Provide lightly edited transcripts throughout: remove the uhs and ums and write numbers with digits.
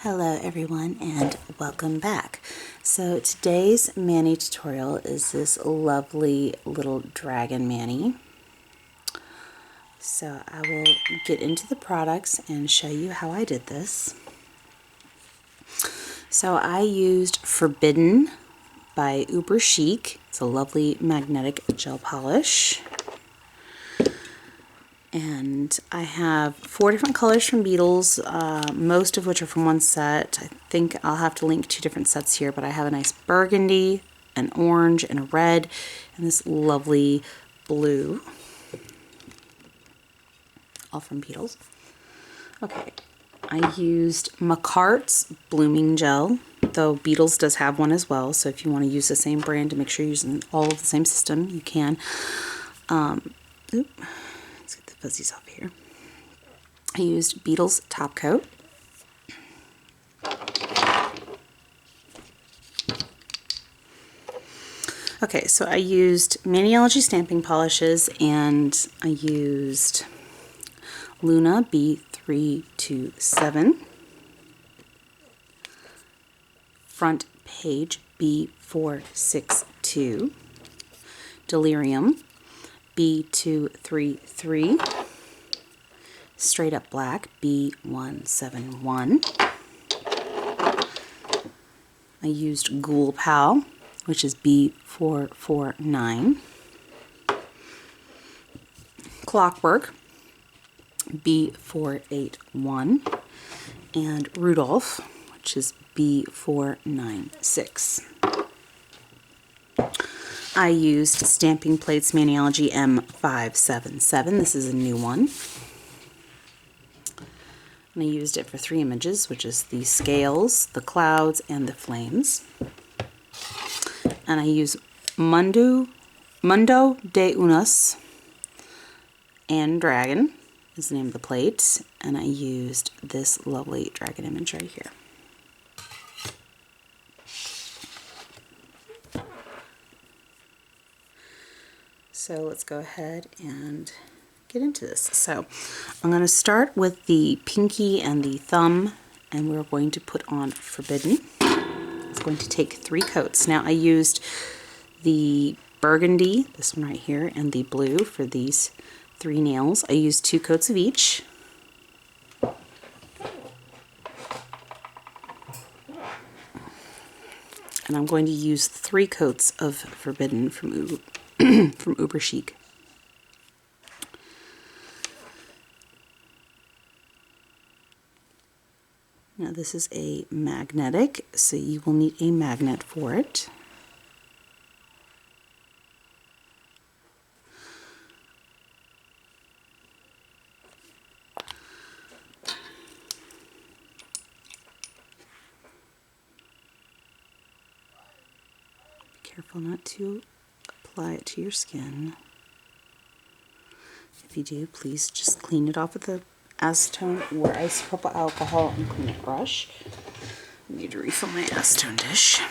Hello everyone and welcome back. So today's mani tutorial is this lovely little dragon mani. So I will get into the products and show you how I did this. So I used Forbidden by Uber Chic. It's a lovely magnetic gel polish. And I have 4 different colors from Beetles, most of which are from one set. I think I'll have to link 2 different sets here, but I have a nice burgundy, an orange, and a red, and this lovely blue, all from Beetles. Okay, I used Makartt's Blooming Gel, though Beetles does have one as well, so if you want to use the same brand to make sure you're using all of the same system, you can. Let's get the fuzzies off here. I used Beetles Top Coat. Okay, so I used Maniology stamping polishes, and I used Luna B327, Front Page B462, Delirium B233, Straight Up Black B171. I used Ghoul Pal, which is B449. Clockwork B481. And Rudolph, which is B496. I used Stamping Plates Maniology M577. This is a new one. And I used it for 3 images, which is the scales, the clouds, and the flames. And I use Mundo de Unos and Dragon is the name of the plate. And I used this lovely dragon image right here. So let's go ahead and get into this. So I'm going to start with the pinky and the thumb, and we're going to put on Forbidden. It's going to take 3 coats. Now I used the burgundy, this one right here, and the blue for these 3 nails. I used 2 coats of each. And I'm going to use 3 coats of Forbidden from Uber Chic. Now this is a magnetic, so you will need a magnet for it. Be careful not to apply it to your skin. If you do, please just clean it off with a acetone or isopropyl alcohol and clean it brush. I need to refill my acetone dish.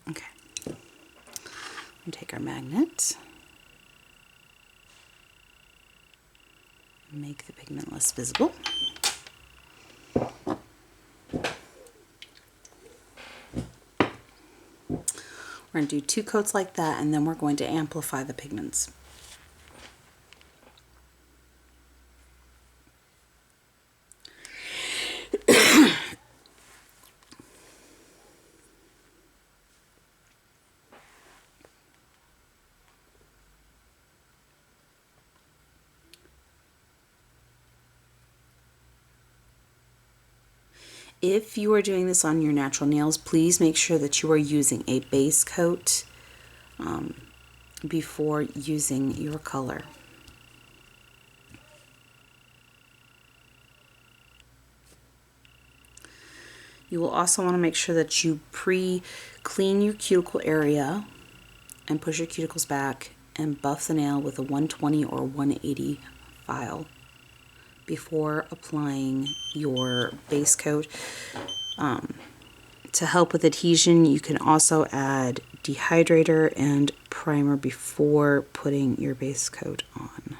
Okay, we take our magnet and make the pigment less visible. We're going to do 2 coats like that, and then we're going to amplify the pigments. If you are doing this on your natural nails, please make sure that you are using a base coat before using your color. You will also want to make sure that you pre-clean your cuticle area and push your cuticles back and buff the nail with a 120 or 180 file before applying your base coat. To help with adhesion, you can also add dehydrator and primer before putting your base coat on.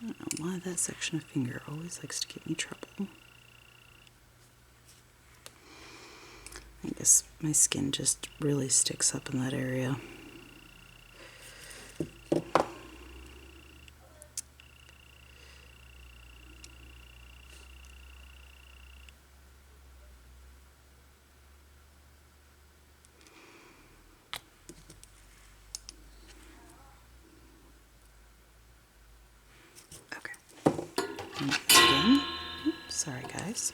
I don't know why that section of finger always likes to give me trouble. I guess my skin just really sticks up in that area. Okay. And again, oops, sorry guys.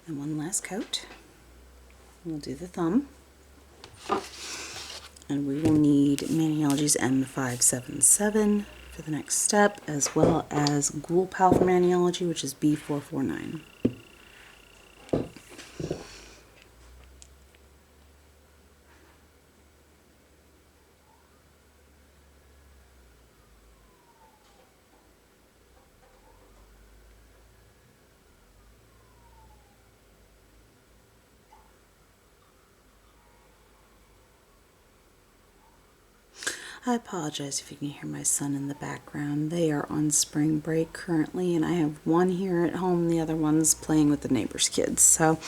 And one last coat. We'll do the thumb. And we will need Maniology's M577 for the next step, as well as Ghoul Pal for Maniology, which is B449. I apologize if you can hear my son in the background. They are on spring break currently, and I have one here at home, the other one's playing with the neighbor's kids. So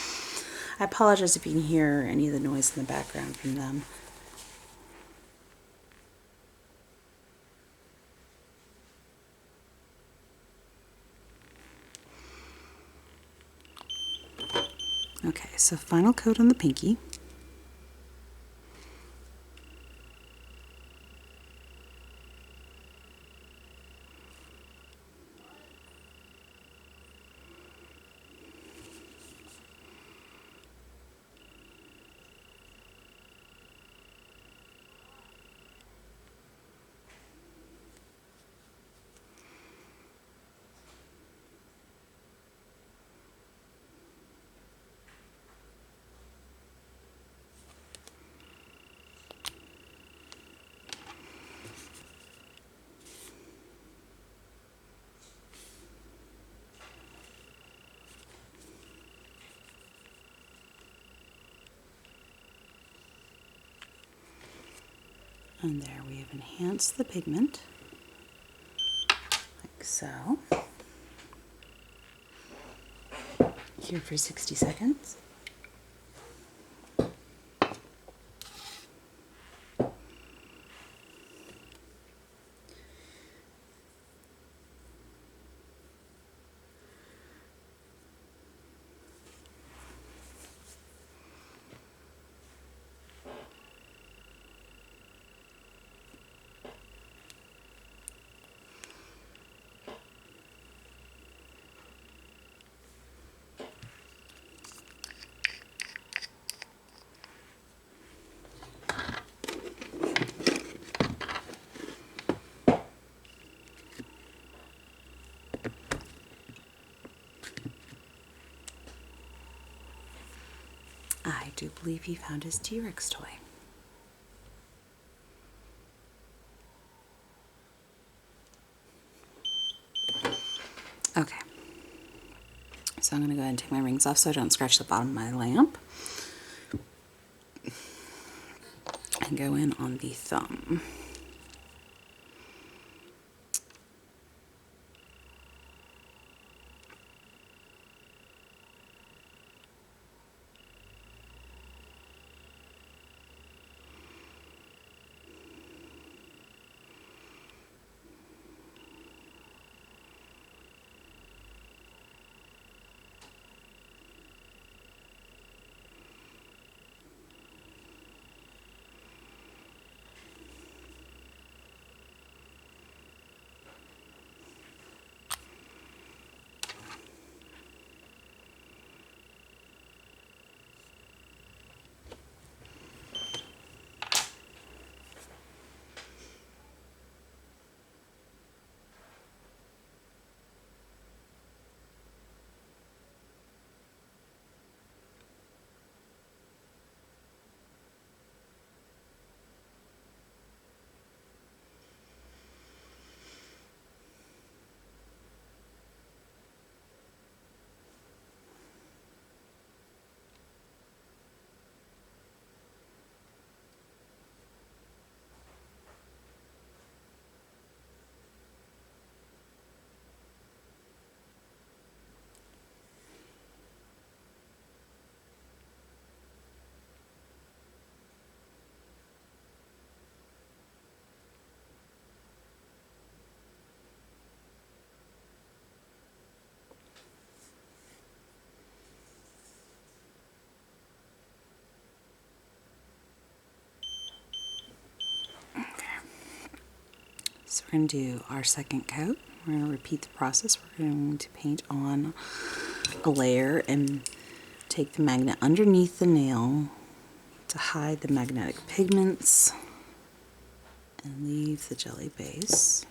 I apologize if you can hear any of the noise in the background from them. Okay, so final coat on the pinky. And there we have enhanced the pigment, like so. Here for 60 seconds. I do believe he found his T-Rex toy. Okay, so I'm going to go ahead and take my rings off so I don't scratch the bottom of my lamp. And go in on the thumb. So we're going to do our second coat. We're going to repeat the process. We're going to paint on a layer and take the magnet underneath the nail to hide the magnetic pigments and leave the jelly base.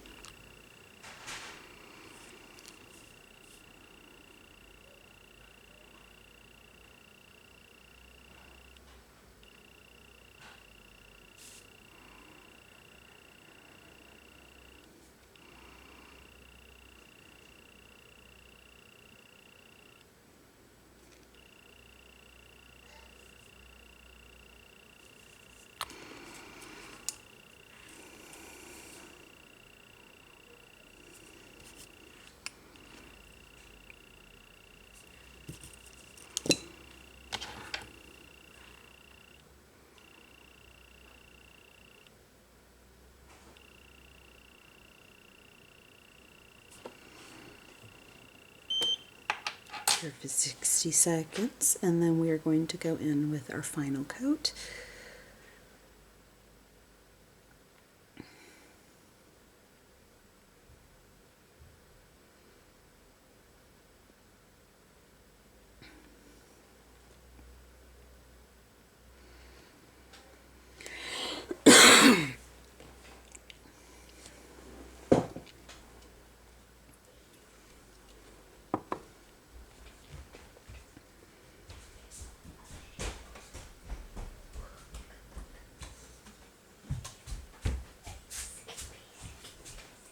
Here for 60 seconds, and then we are going to go in with our final coat.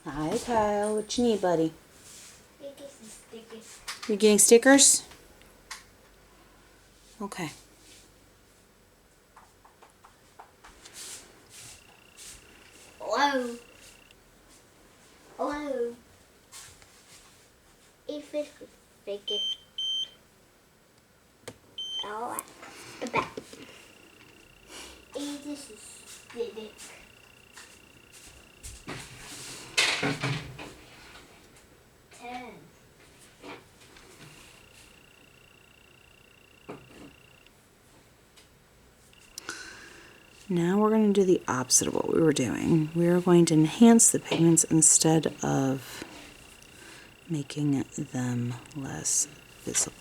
Hi, Kyle. What you need, buddy? You're getting stickers? Okay. Hello. Hello. If it's sticky. Alright. Back. This is sticky. Now we're going to do the opposite of what we were doing. We're going to enhance the pigments instead of making them less visible.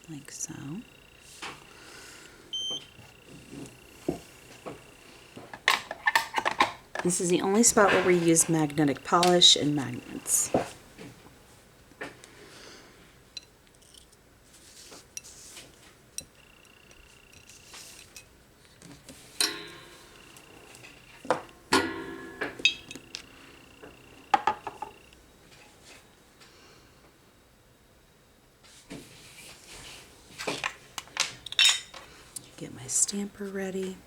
Like so. This is the only spot where we use magnetic polish and magnets. Get my stamper ready.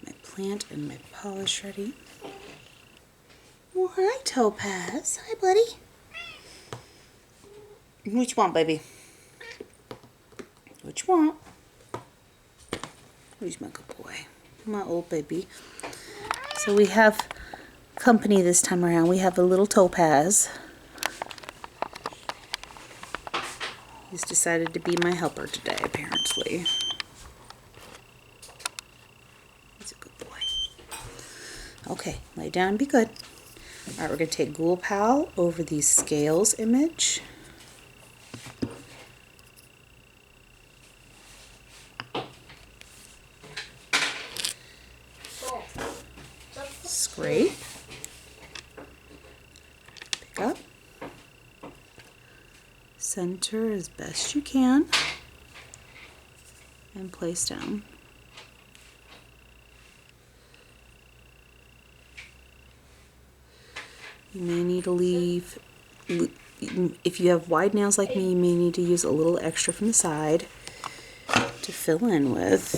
My plant and my polish ready. Well, hi, Topaz. Hi, buddy. What you want, baby? What you want? Who's my good boy? My old baby. So we have company this time around. We have a little Topaz. He's decided to be my helper today, apparently. He's a good boy. Okay, lay down and be good. Alright, we're going to take Ghoul Pal over the scales image. Scrape. Pick up. Center as best you can. And place down. You may need to leave, if you have wide nails like me, you may need to use a little extra from the side to fill in with.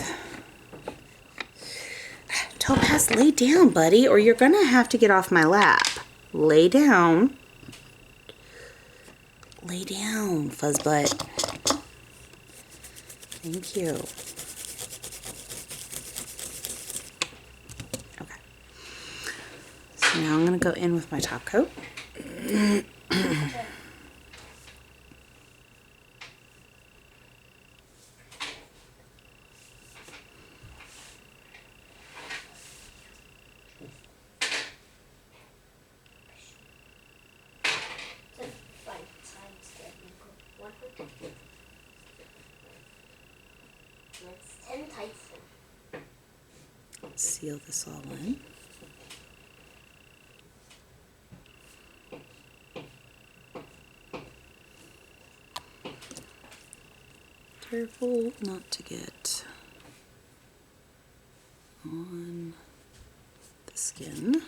Topaz, lay down, buddy, or you're gonna have to get off my lap. Lay down. Lay down, Fuzzbutt. Thank you. Now I'm going to go in with my top coat. Seal this all in. Careful not to get on the skin.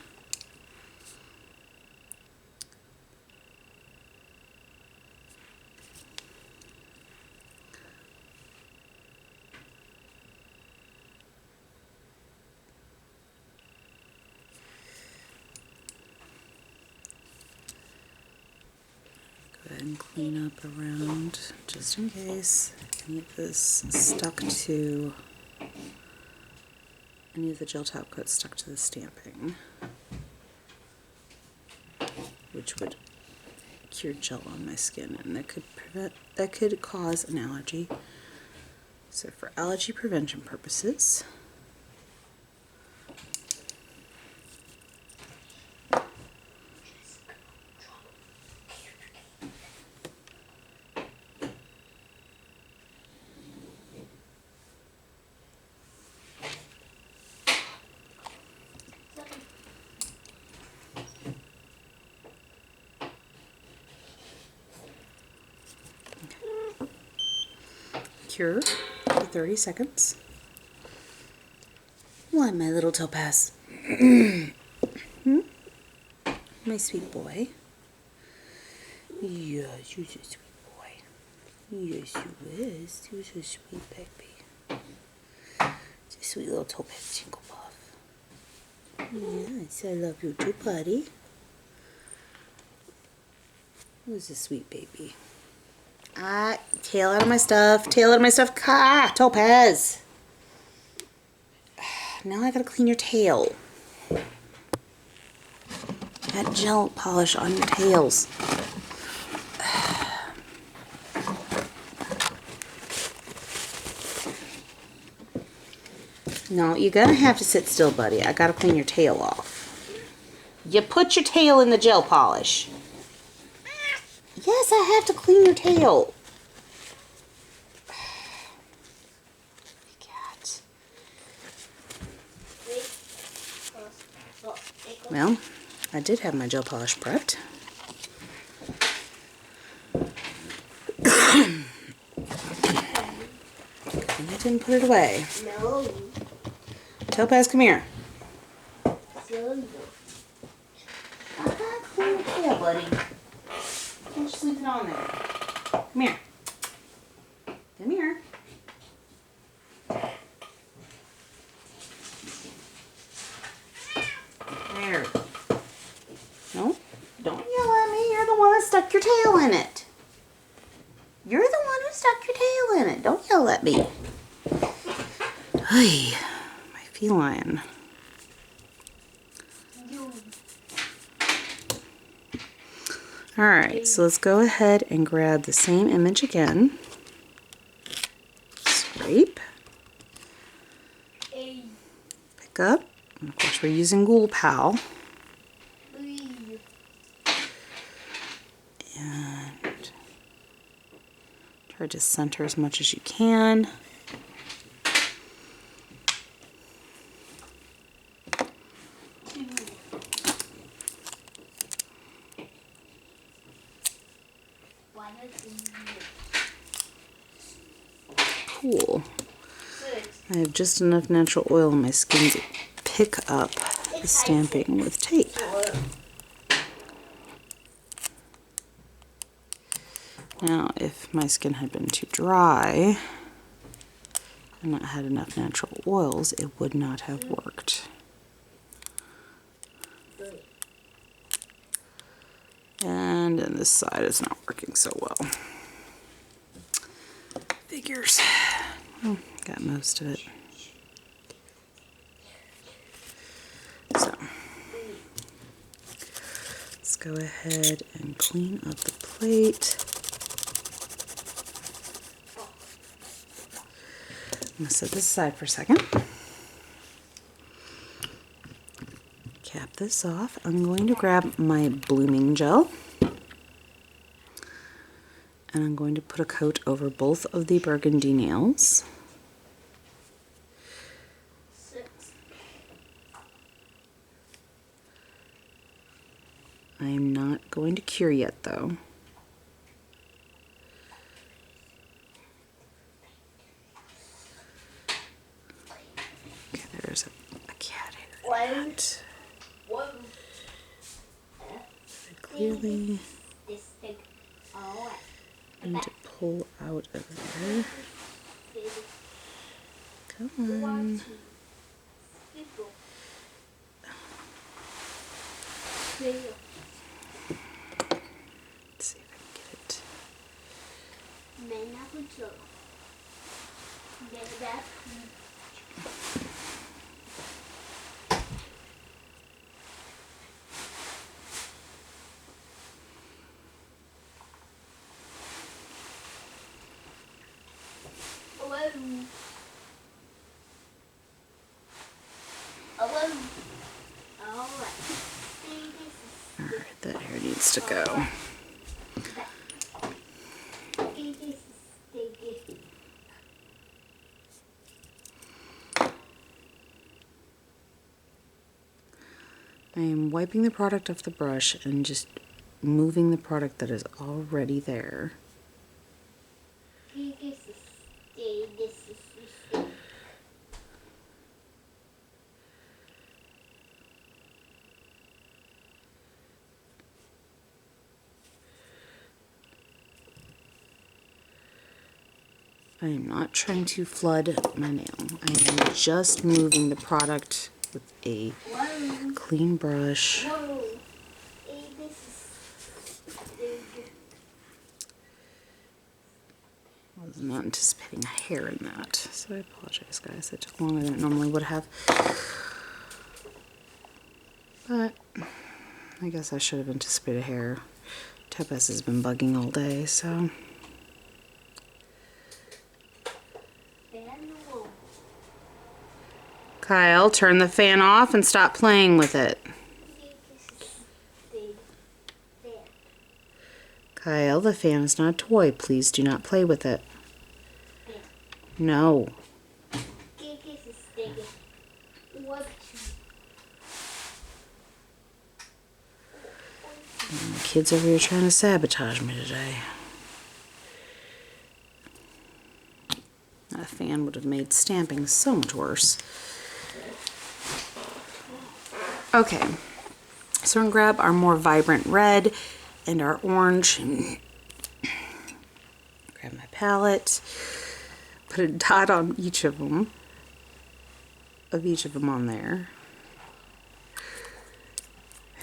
Go ahead and clean up around just in case any of this stuck to any of the gel top coat stuck to the stamping, which would cure gel on my skin, and that could cause an allergy. So for allergy prevention purposes, cure for 30 seconds. Why, my little topaz? My sweet boy. Yes, you're a sweet boy. Yes, you is. You're a sweet baby. It's a sweet little topaz Jingle Puff. Yes, I love you too, buddy. Who's a sweet baby? Tail out of my stuff. Tail out of my stuff. Topaz. Now I gotta clean your tail. That gel polish on your tails. No, you're gonna have to sit still, buddy. I gotta clean your tail off. You put your tail in the gel polish. Yes, I have to clean your tail. Cat. Well, I did have my gel polish prepped. And I didn't put it away. No. Topaz, come here. So I gotta clean your tail, buddy. Can't just leave it on there. Come here. Come here. There. No, don't yell at me. You're the one that stuck your tail in it. You're the one who stuck your tail in it. Don't yell at me. Hey, my feline. Alright, so let's go ahead and grab the same image again. Scrape. Pick up. And of course, we're using Ghoul Pal. And try to center as much as you can. Cool. I have just enough natural oil in my skin to pick up the stamping with tape. Now, if my skin had been too dry and not had enough natural oils, it would not have worked. And on this side, it's not working so well. Figures. Oh, got most of it. So, go ahead and clean up the plate. I'm going to set this aside for a second. Cap this off. I'm going to grab my blooming gel. And I'm going to put a coat over both of the burgundy nails. 6. I am not going to cure yet though. Okay, there's a cat hair. One. Clearly This thing. Oh, need to pull out of there. Come on. Let's see if I can get it. Alright, that hair needs to go. I am wiping the product off the brush and just moving the product that is already there. I am not trying to flood my nail. I am just moving the product with a clean brush. I was not anticipating a hair in that, so I apologize, guys. It took longer than it normally would have. But I guess I should have anticipated hair. Topaz has been bugging all day, so. Kyle, turn the fan off and stop playing with it. Kyle, the fan is not a toy. Please do not play with it. No. The kids over here trying to sabotage me today. That fan would have made stamping so much worse. Okay, so we're gonna grab our more vibrant red and our orange. Grab my palette, put a dot on each of them, on there.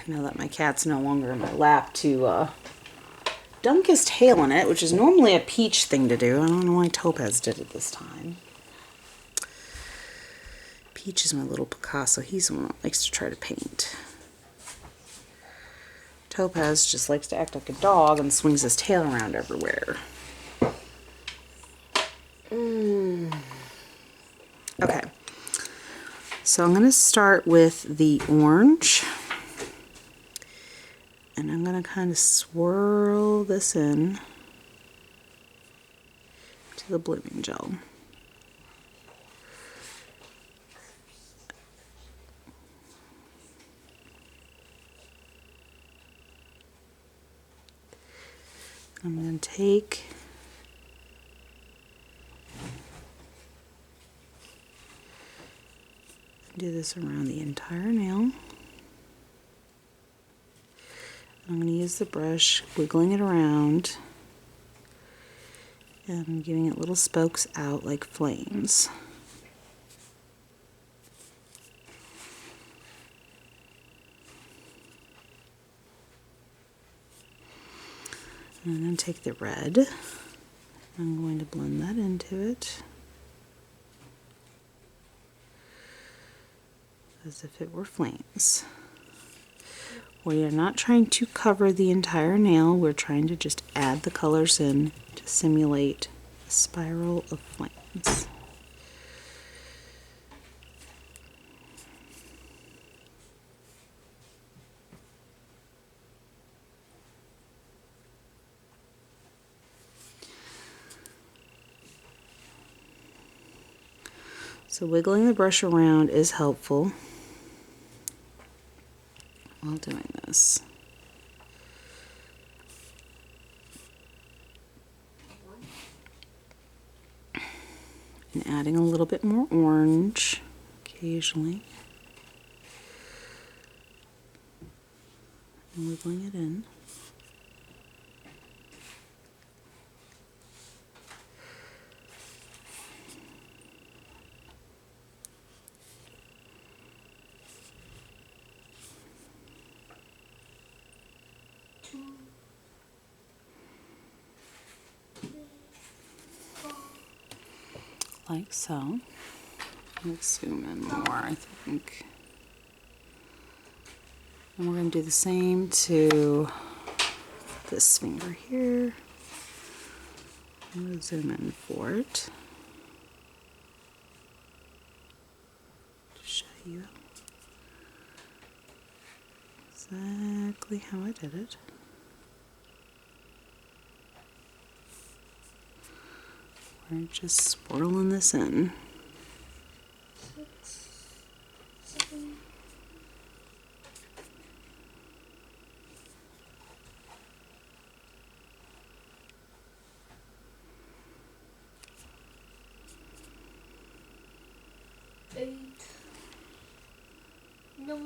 Now that my cat's no longer in my lap to dunk his tail in it, which is normally a Peach thing to do. I don't know why Topaz did it this time. Peach is my little Picasso. He's the one that likes to try to paint. Topaz just likes to act like a dog and swings his tail around everywhere. Okay, so I'm going to start with the orange. And I'm going to kind of swirl this in to the blooming gel. I'm going to take do this around the entire nail. I'm going to use the brush, wiggling it around, and I'm giving it little spokes out like flames. And I'm going to take the red, I'm going to blend that into it as if it were flames. We are not trying to cover the entire nail, we're trying to just add the colors in to simulate a spiral of flames. So wiggling the brush around is helpful while doing this. And adding a little bit more orange occasionally. And wiggling it in. Like so. Let's zoom in more, I think. And we're going to do the same to this finger here. I'm going to zoom in for it to show you exactly how I did it. We're just swirling this in. 6, 7, 8, 9,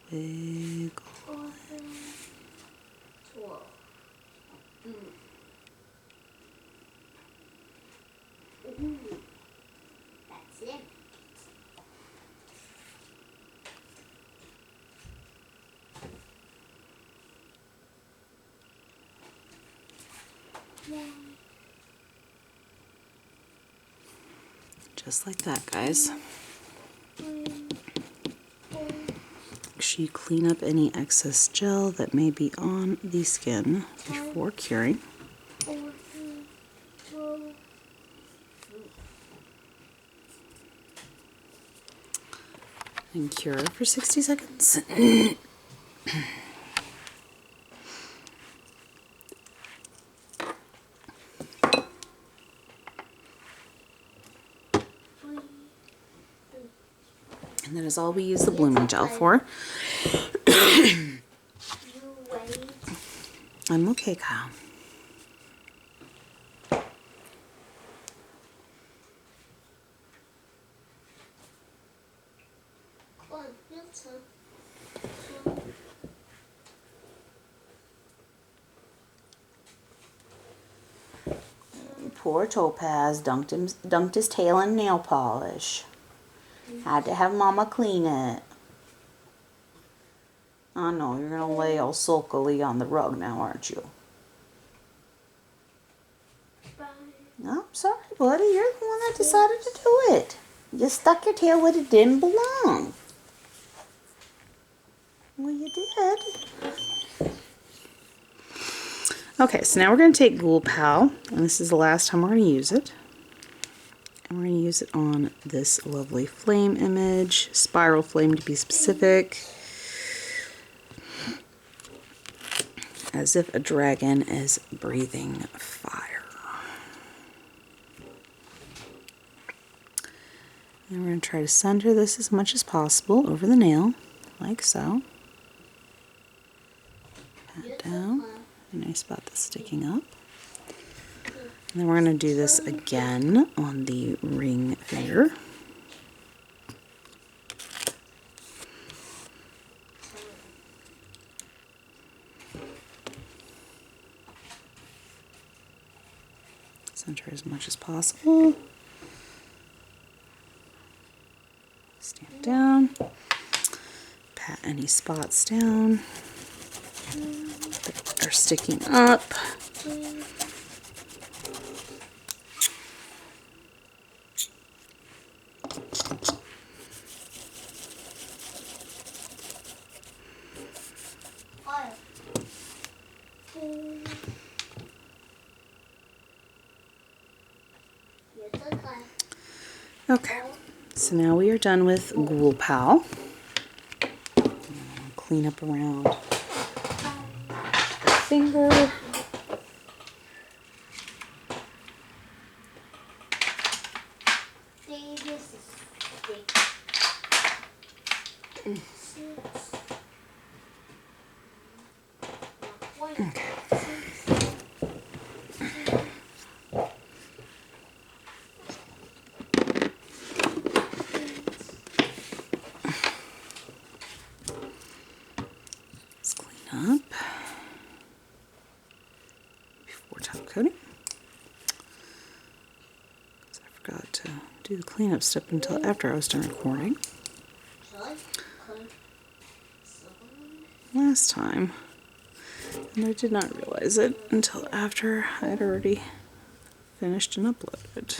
3, 4, Wiggle. 12. Ooh, that's it. Just like that, guys. 3, 4, Make sure you clean up any excess gel that may be on the skin before curing. 14, 12. And cure for 60 seconds. And that is all we use the blooming gel for. You wait. I'm okay, Kyle. Come on, your turn. Poor Topaz dunked his tail in nail polish. Had to have Mama clean it. I know, you're gonna lay all sulkily on the rug now, aren't you? Bye. No, I'm sorry, buddy. You're the one that decided to do it. You stuck your tail where it didn't belong. Well, you did. Okay, so now we're going to take Ghoul Pal, and this is the last time we're going to use it. And we're going to use it on this lovely flame image, spiral flame to be specific, as if a dragon is breathing fire. And we're going to try to center this as much as possible over the nail, like so. Pat down, a nice spot that's sticking up. And then we're going to do this again on the ring finger. Center as much as possible. Stamp down. Pat any spots down that are sticking up. Okay, so now we are done with Ghoul Pal. Clean up around the finger. Let's clean up before top coating. Because I forgot to do the cleanup step until after I was done recording last time. And I did not realize it until after I had already finished and uploaded.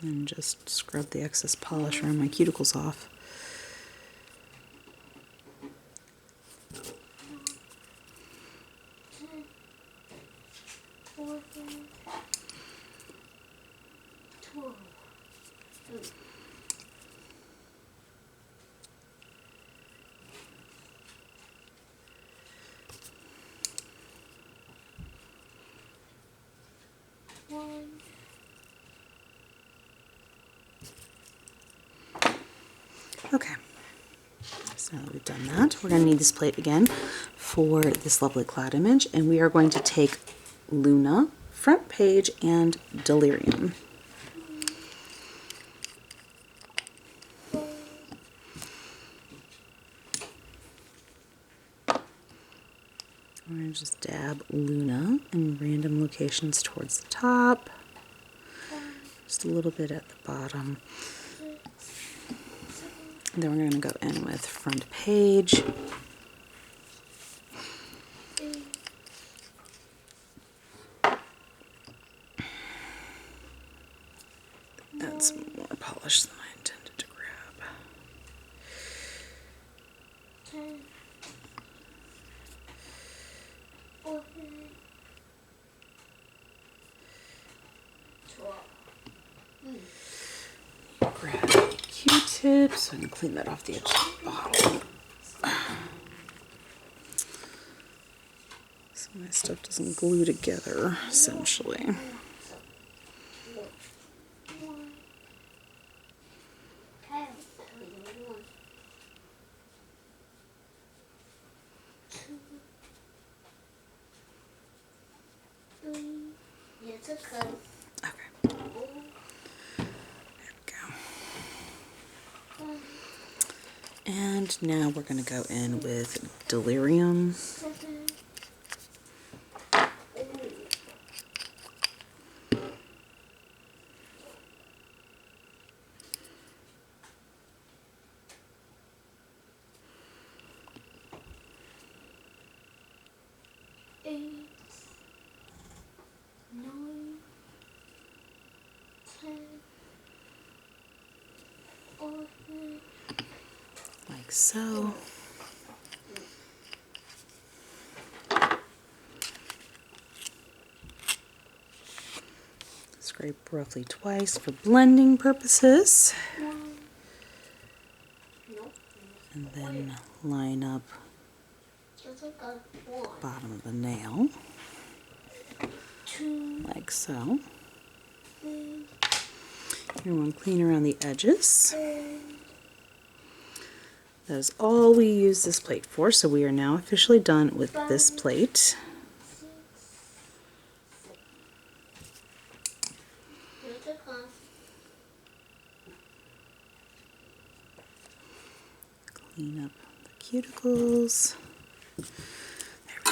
And just scrub the excess polish around my cuticles off. Okay, so now that we've done that, we're going to need this plate again for this lovely cloud image, and we are going to take Luna, Front Page, and Delirium. We're going to just dab Luna in random locations towards the top, just a little bit at the bottom. And then we're going to go in with Front Page. Add some more polish than I intended to grab. Grab a Q-tip so I can clean that off the edge of the bottle. So my stuff doesn't glue together, essentially. Okay. There we go. And now we're going to go in with Delirium. Like so. Scrape roughly twice for blending purposes. One. Nope. And then line up Just like a one. bottom of the nail, Two. like so. Three. You want to clean around the edges. Four. That is all we use this plate for, so we are now officially done with this plate. 6. Here's the glass. Clean up the cuticles. There we go.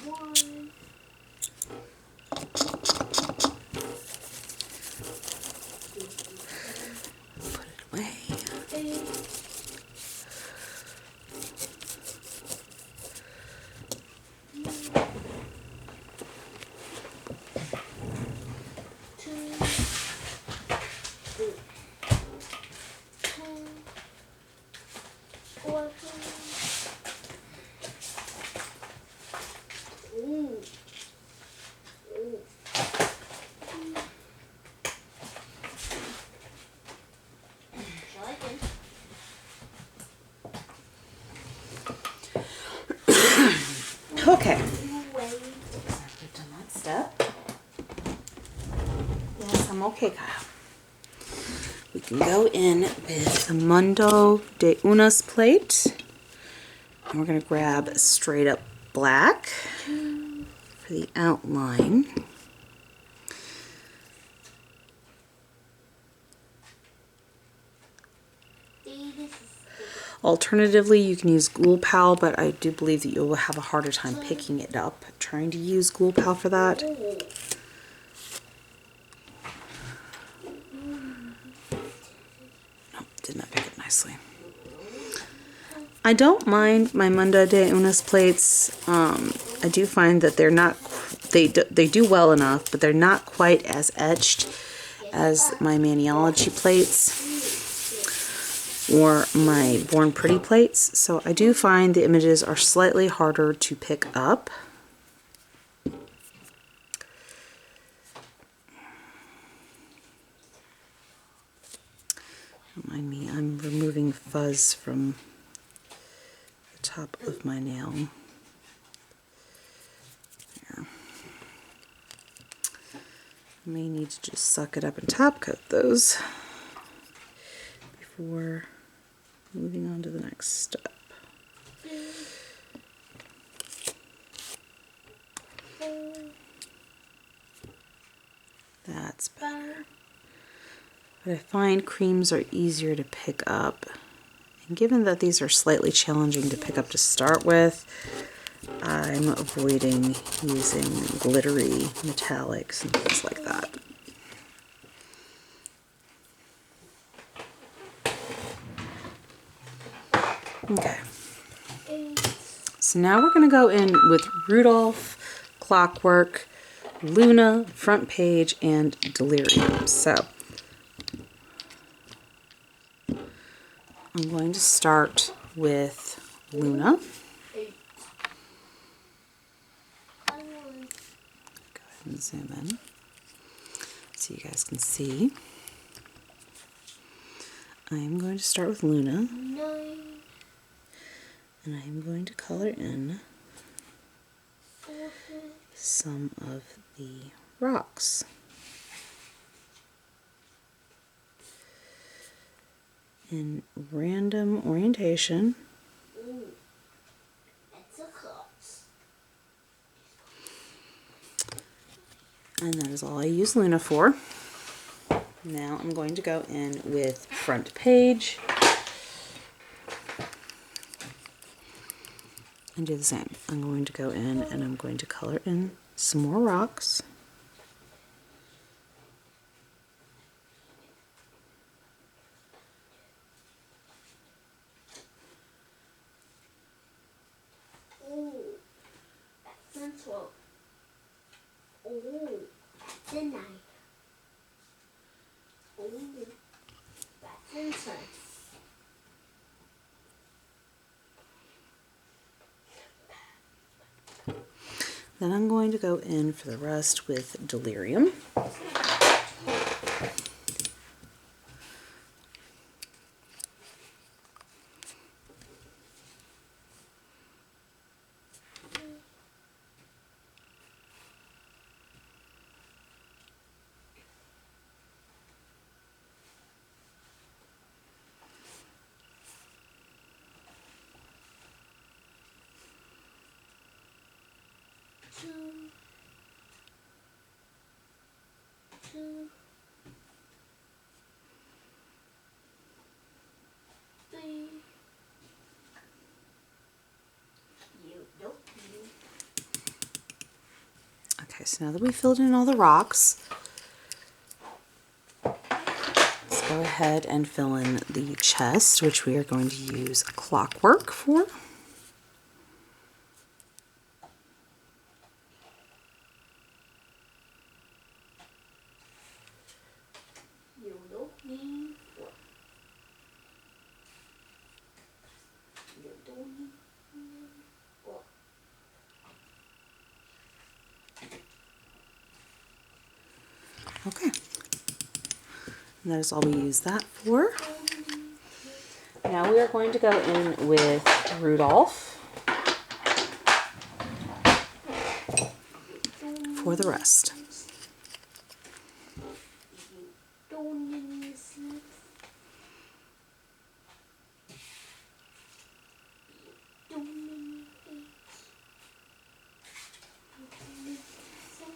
One. Put it away. 8. Okay. Wait. We've done that step. Yes, I'm okay, Kyle. We can go in with the Mundo de Unas plate. And we're going to grab straight up black for the outline. Alternatively, you can use Ghoul Pal, but I do believe that you will have a harder time picking it up trying to use Ghoul Pal for that. Nope, did not pick it nicely. I don't mind my Mundo de Unas plates. I do find that they're not, they do well enough, but they're not quite as etched as my Maniology plates or my Born Pretty plates. So I do find the images are slightly harder to pick up. Don't mind me, I'm removing fuzz from the top of my nail. There. I may need to just suck it up and top coat those before moving on to the next step. That's better. But I find creams are easier to pick up. And given that these are slightly challenging to pick up to start with, I'm avoiding using glittery metallics and things like that. Okay. So now we're going to go in with Rudolph, Clockwork, Luna, Front Page, and Delirium. So I'm going to start with Luna. Go ahead and zoom in so you guys can see. I'm going to start with Luna. And I'm going to color in some of the rocks. In random orientation. And that is all I use Luna for. Now I'm going to go in with Front Page and do the same. I'm going to go in and I'm going to color in some more rocks. Ooh, that's sensual. Ooh, that's a knife. Ooh, that's intense. Then I'm going to go in for the rest with Delirium. Two, three. Okay, so now that we've filled in all the rocks, let's go ahead and fill in the chest, which we are going to use clockwork for. You don't need what? You don't need what? Okay. And that is all we use that for. Now we are going to go in with Rudolph for the rest. Don't need sleep. Don't need it. Don't need some.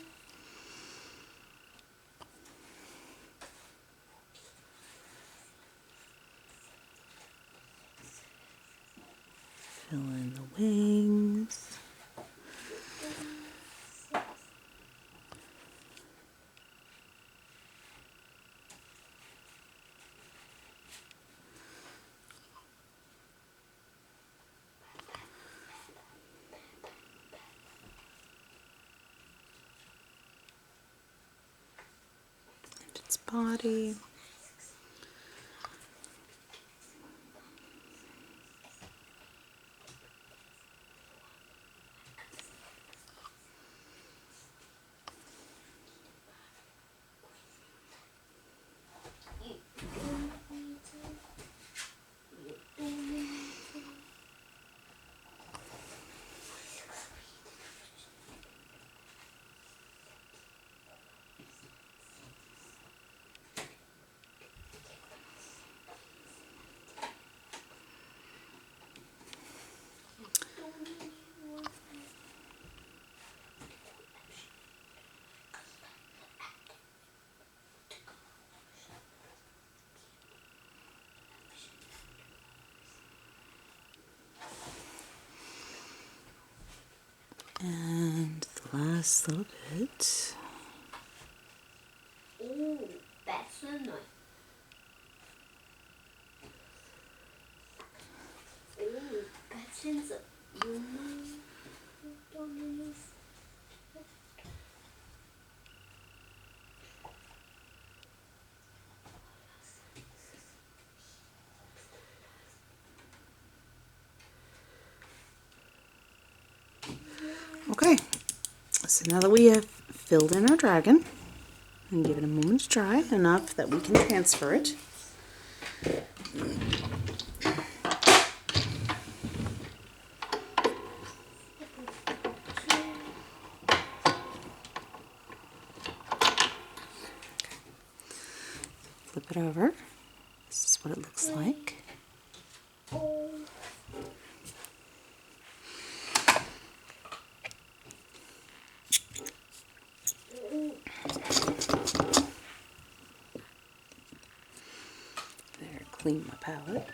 Fill in the wings. And its body. And the last little bit. Ooh, that's a nice. Ooh, that's in the don't need. Okay, so now that we have filled in our dragon and given it a moment to dry, enough that we can transfer it. Flip it over. This is what it looks like. Oh. There, clean my palette.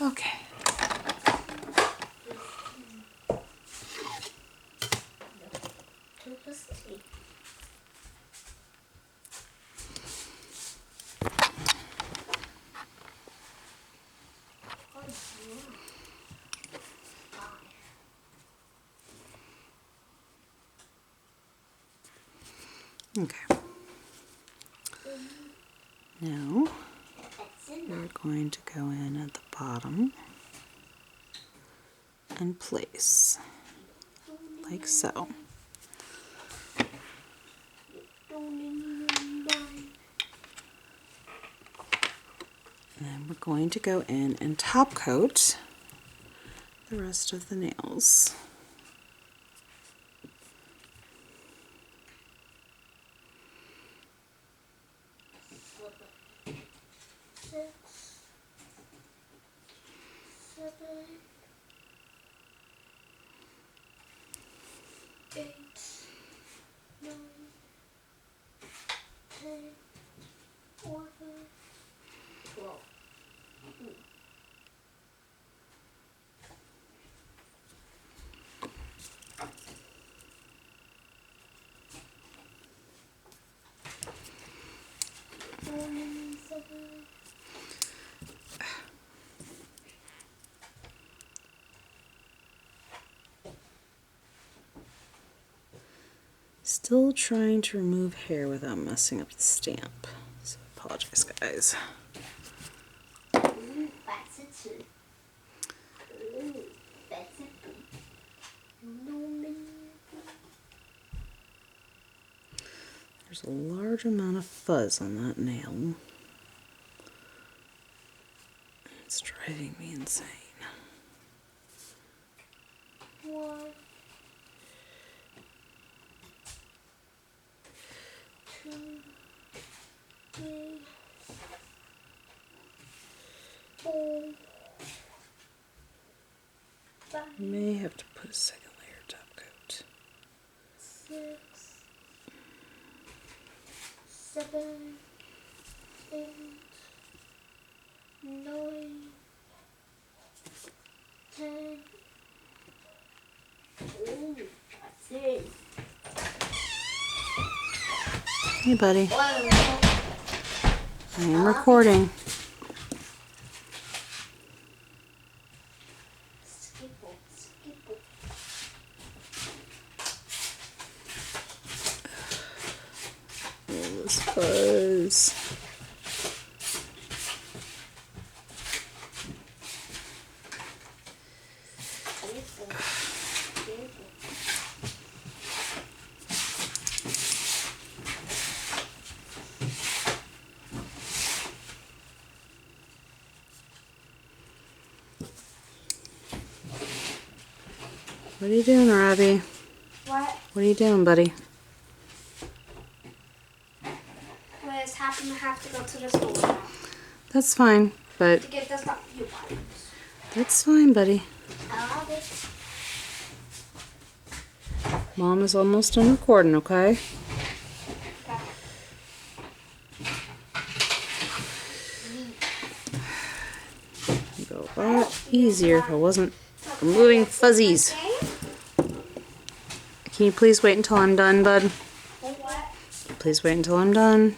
Okay. Okay. Now we're going to go in at the bottom and place like so. And then we're going to go in and top coat the rest of the nails. Still trying to remove hair without messing up the stamp. So I apologize, guys. There's a large amount of fuzz on that nail. It's driving me insane. 1, 2, 3, 4, 5, May have to put a second layer top coat. 6, 7, 8, 9, 10. Ooh, that's it. Hey, buddy. Whoa. I am recording. Skipple, skipple. All this fuzz. What are you doing, Robbie? What? What are you doing, buddy? I just happen to have to go to the store now That's fine, but to get the stuff you want. that's fine, buddy. I love it. Mom is almost done recording, okay? It'd go a lot easier if I wasn't removing fuzzies. Can you please wait until I'm done, bud? What? Please wait until I'm done.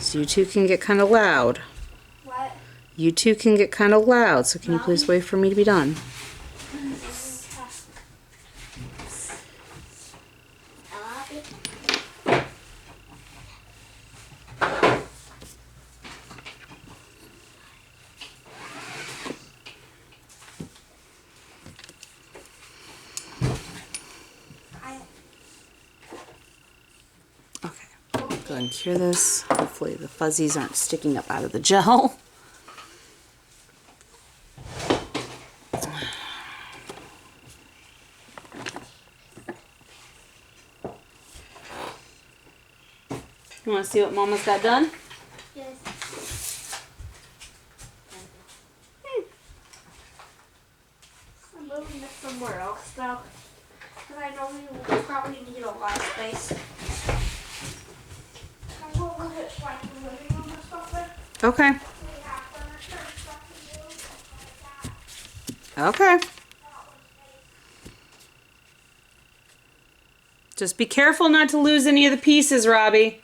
So you two can get kind of loud. What? You two can get kind of loud, so can you please wait for me to be done? I love it. Okay, go ahead and cure this. Hopefully the fuzzies aren't sticking up out of the gel. You want to see what Mama's got done? Yes. I'm moving this somewhere else though, because I know we will probably need a lot of space. I will move it like the living room or something. Okay. We have furniture and stuff to do, like that. Okay. That was space. Just be careful not to lose any of the pieces, Robbie.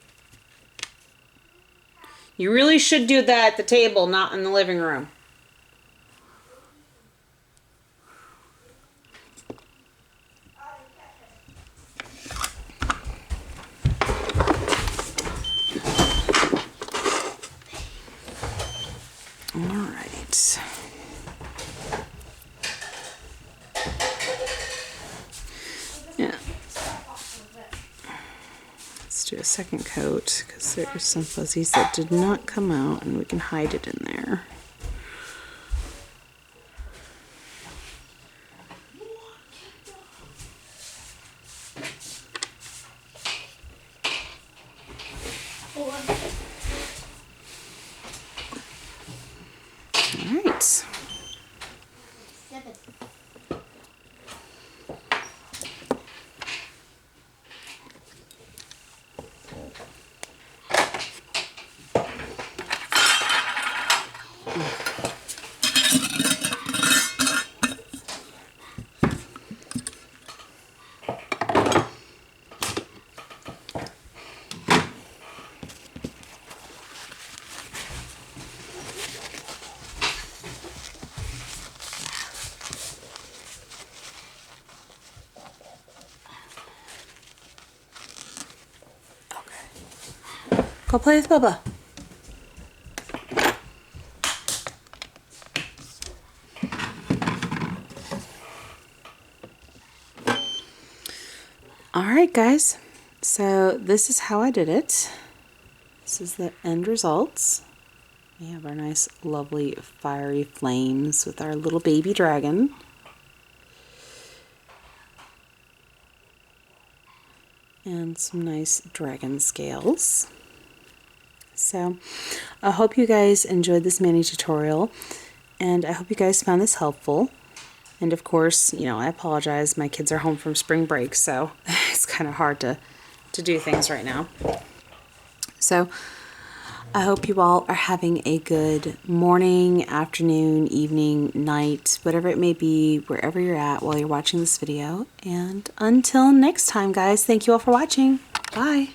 You really should do that at the table, not in the living room. second coat because there are some fuzzies that did not come out, and we can hide it in there. All right. 7. Go play with Bubba. Alright guys, so this is how I did it. This is the end results. We have our nice lovely fiery flames with our little baby dragon. And some nice dragon scales. So I hope you guys enjoyed this mini tutorial, and I hope you guys found this helpful. And of course, you know, I apologize, my kids are home from spring break, so it's kind of hard to do things right now. So I hope you all are having a good morning, afternoon, evening, night, whatever it may be, wherever you're at while you're watching this video. And until next time, guys, thank you all for watching. Bye.